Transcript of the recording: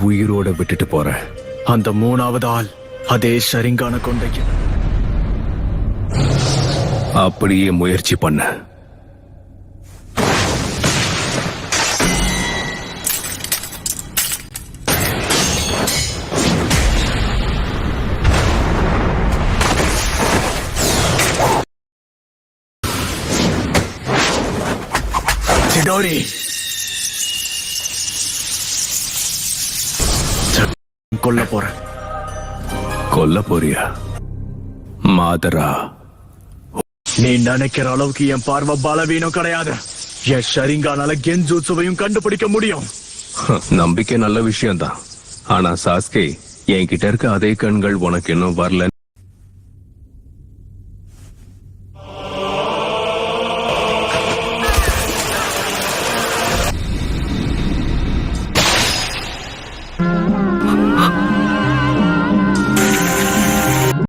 உயிரோட விட்டுட்டு போறேன். அந்த மூணாவது ஆள் அதே ஷரிங்கான கொண்டைக்கு அப்படியே முயற்சி பண்ண. சிடோரி கொல்ல போறேன். கொல்ல போறியா மாதரா? நீ நினைக்கிற அளவுக்கு என் பார்வை பலவீனம் கிடையாது. என் ஷரிங்கானால கென்ஜூட்சுவையும் கண்டுபிடிக்க முடியும். நம்பிக்கை நல்ல விஷயம்தான். ஆனா சாஸ்கே, என்கிட்ட இருக்க அதே கண்கள் உனக்கு இன்னும் வரல